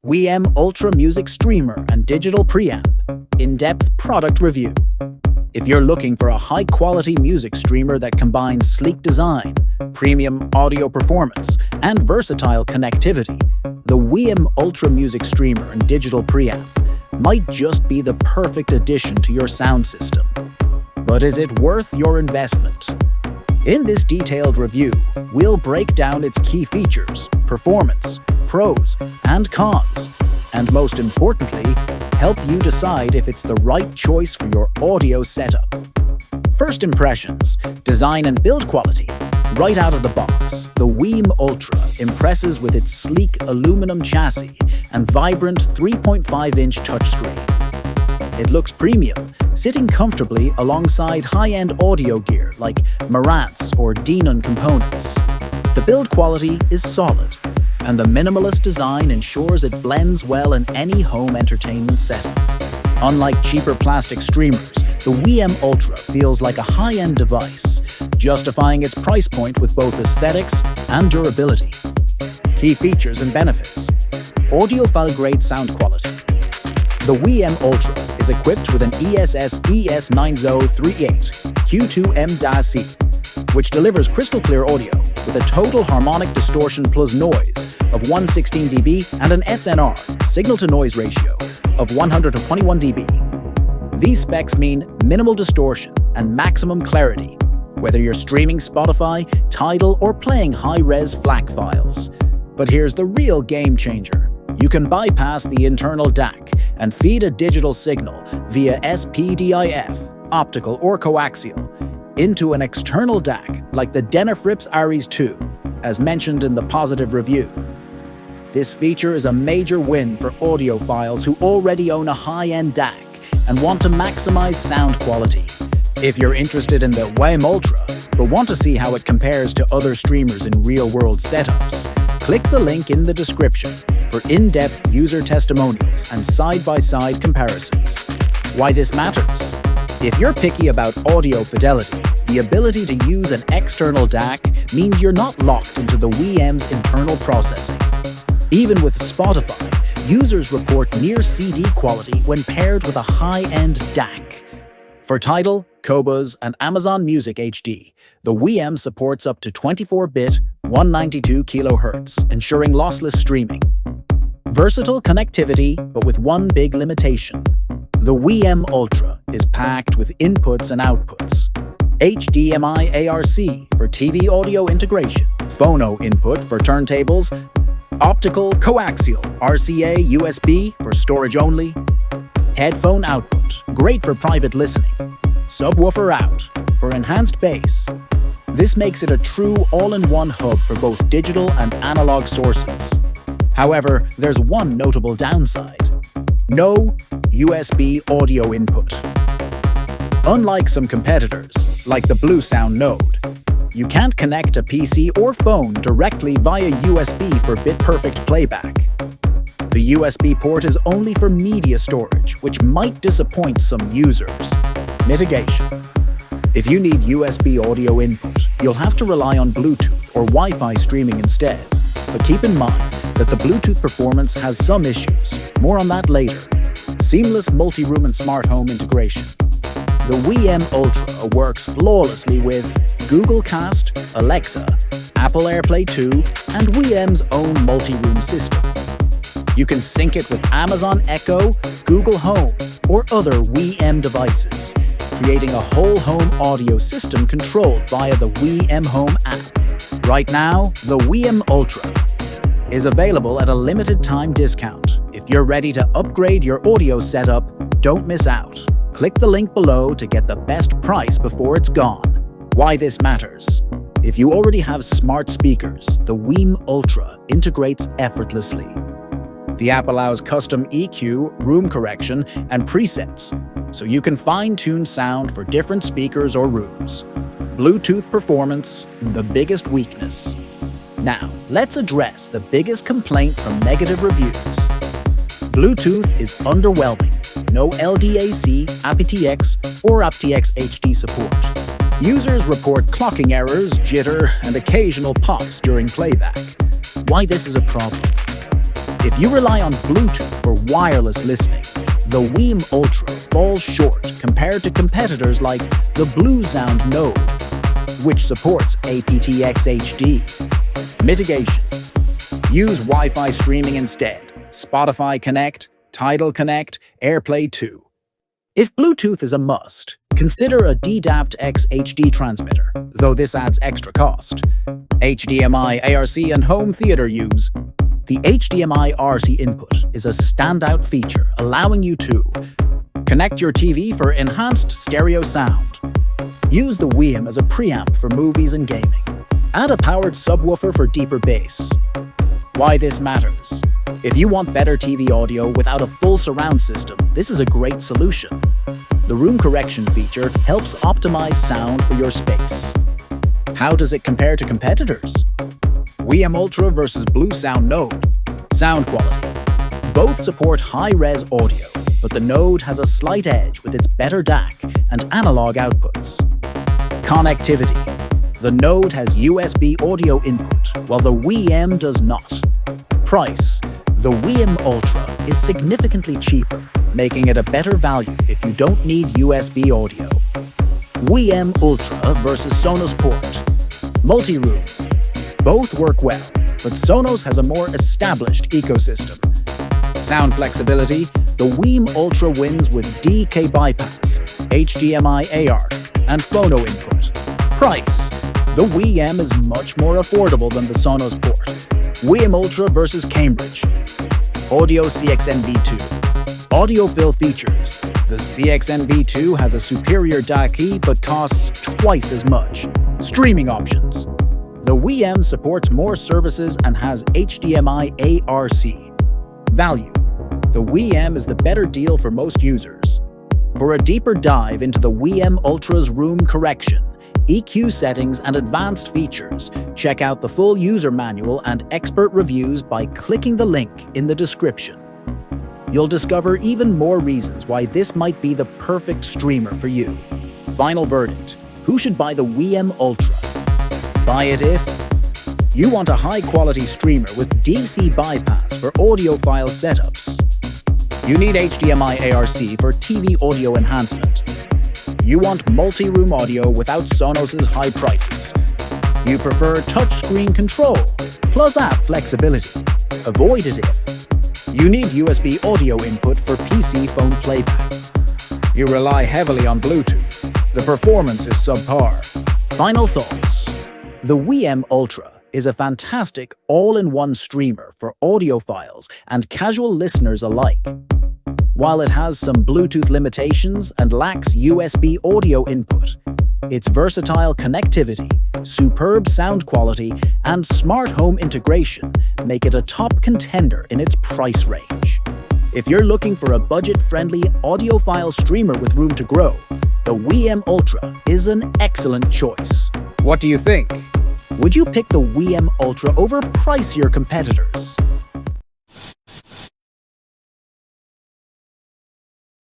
WiiM Ultra Music Streamer and Digital Preamp. In-depth product review. If you're looking for a high-quality music streamer that combines sleek design, premium audio performance, and versatile connectivity, the WiiM Ultra Music Streamer and Digital Preamp might just be the perfect addition to your sound system. But is it worth your investment? In this detailed review, we'll break down its key features, performance, pros, and cons, and most importantly, help you decide if it's the right choice for your audio setup. First impressions, design and build quality. Right out of the box, the WiiM Ultra impresses with its sleek aluminum chassis and vibrant 3.5-inch touchscreen. It looks premium, sitting comfortably alongside high-end audio gear like Marantz or Denon components. The build quality is solid, and the minimalist design ensures it blends well in any home entertainment setup. Unlike cheaper plastic streamers, the WiiM Ultra feels like a high-end device, justifying its price point with both aesthetics and durability. Key features and benefits. Audiophile-grade sound quality. The WiiM Ultra is equipped with an ESS ES9038 Q2M DAC, which delivers crystal clear audio with a total harmonic distortion plus noise of 116 dB and an SNR, signal-to-noise ratio, of 100 to 21 dB. These specs mean minimal distortion and maximum clarity, whether you're streaming Spotify, Tidal, or playing high-res FLAC files. But here's the real game changer. You can bypass the internal DAC and feed a digital signal via SPDIF, optical or coaxial, into an external DAC like the Denafrips Aries 2, as mentioned in the positive review. This feature is a major win for audiophiles who already own a high-end DAC and want to maximize sound quality. If you're interested in the WiiM Ultra, but want to see how it compares to other streamers in real-world setups, click the link in the description for in-depth user testimonials and side-by-side comparisons. Why this matters? If you're picky about audio fidelity, the ability to use an external DAC means you're not locked into the WiiM's internal processing. Even with Spotify, users report near CD quality when paired with a high-end DAC. For Tidal, Qobuz, and Amazon Music HD, the WiiM supports up to 24-bit, 192 kHz, ensuring lossless streaming. Versatile connectivity, but with one big limitation. The WiiM Ultra is packed with inputs and outputs. HDMI ARC for TV audio integration, Phono Input for turntables, optical coaxial RCA USB for storage only, headphone output, great for private listening, subwoofer out for enhanced bass. This makes it a true all-in-one hub for both digital and analog sources. However, there's one notable downside. No USB audio input. Unlike some competitors, like the Bluesound Node, you can't connect a PC or phone directly via USB for bit-perfect playback. The USB port is only for media storage, which might disappoint some users. Mitigation. If you need USB audio input, you'll have to rely on Bluetooth or Wi-Fi streaming instead. But keep in mind that the Bluetooth performance has some issues. More on that later. Seamless multi-room and smart home integration. The WiiM Ultra works flawlessly with Google Cast, Alexa, Apple AirPlay 2, and WiiM's own multi-room system. You can sync it with Amazon Echo, Google Home, or other WiiM devices, creating a whole home audio system controlled via the WiiM Home app. Right now, the WiiM Ultra is available at a limited time discount. If you're ready to upgrade your audio setup, don't miss out. Click the link below to get the best price before it's gone. Why this matters? If you already have smart speakers, the WiiM Ultra integrates effortlessly. The app allows custom EQ, room correction, and presets, so you can fine-tune sound for different speakers or rooms. Bluetooth performance, the biggest weakness. Now, let's address the biggest complaint from negative reviews. Bluetooth is underwhelming. No LDAC, aptX, or aptX HD support. Users report clocking errors, jitter, and occasional pops during playback. Why this is a problem? If you rely on Bluetooth for wireless listening, the WiiM Ultra falls short compared to competitors like the Bluesound Node, which supports aptX HD. Mitigation: use Wi-Fi streaming instead. Spotify Connect, Tidal Connect, AirPlay 2. If Bluetooth is a must, consider a DACs HD transmitter, though this adds extra cost. HDMI ARC and home theater use. The HDMI ARC input is a standout feature, allowing you to connect your TV for enhanced stereo sound. Use the WiiM as a preamp for movies and gaming. Add a powered subwoofer for deeper bass. Why this matters: if you want better TV audio without a full surround system, this is a great solution. The room correction feature helps optimize sound for your space. How does it compare to competitors? WiiM Ultra versus Bluesound Node. Sound quality: both support high-res audio, but the Node has a slight edge with its better DAC and analog outputs. Connectivity: the Node has USB audio input, while the WiiM does not. Price: the WiiM Ultra is significantly cheaper, making it a better value if you don't need USB audio. WiiM Ultra versus Sonos Port. Multiroom: both work well, but Sonos has a more established ecosystem. Sound flexibility: the WiiM Ultra wins with DAC bypass, HDMI ARC, and Phono Input. Price: the WiiM is much more affordable than the Sonos Port. WiiM Ultra versus Cambridge Audio CXN V2. Audiophile features: the CXN V2 has a superior DAC but costs twice as much. Streaming options: the WiiM supports more services and has HDMI ARC. Value: the WiiM is the better deal for most users. For a deeper dive into the WiiM Ultra's room correction, EQ settings and advanced features, check out the full user manual and expert reviews by clicking the link in the description. You'll discover even more reasons why this might be the perfect streamer for you. Final verdict: who should buy the WiiM Ultra? Buy it if you want a high-quality streamer with DC bypass for audiophile setups. You need HDMI ARC for TV audio enhancement. You want multi-room audio without Sonos's high prices. You prefer touchscreen control plus app flexibility. Avoid it if you need USB audio input for PC phone playback. You rely heavily on Bluetooth. The performance is subpar. Final thoughts: the WiiM Ultra is a fantastic all-in-one streamer for audiophiles and casual listeners alike. While it has some Bluetooth limitations and lacks USB audio input, its versatile connectivity, superb sound quality, and smart home integration make it a top contender in its price range. If you're looking for a budget-friendly audiophile streamer with room to grow, the WiiM Ultra is an excellent choice. What do you think? Would you pick the WiiM Ultra over pricier competitors?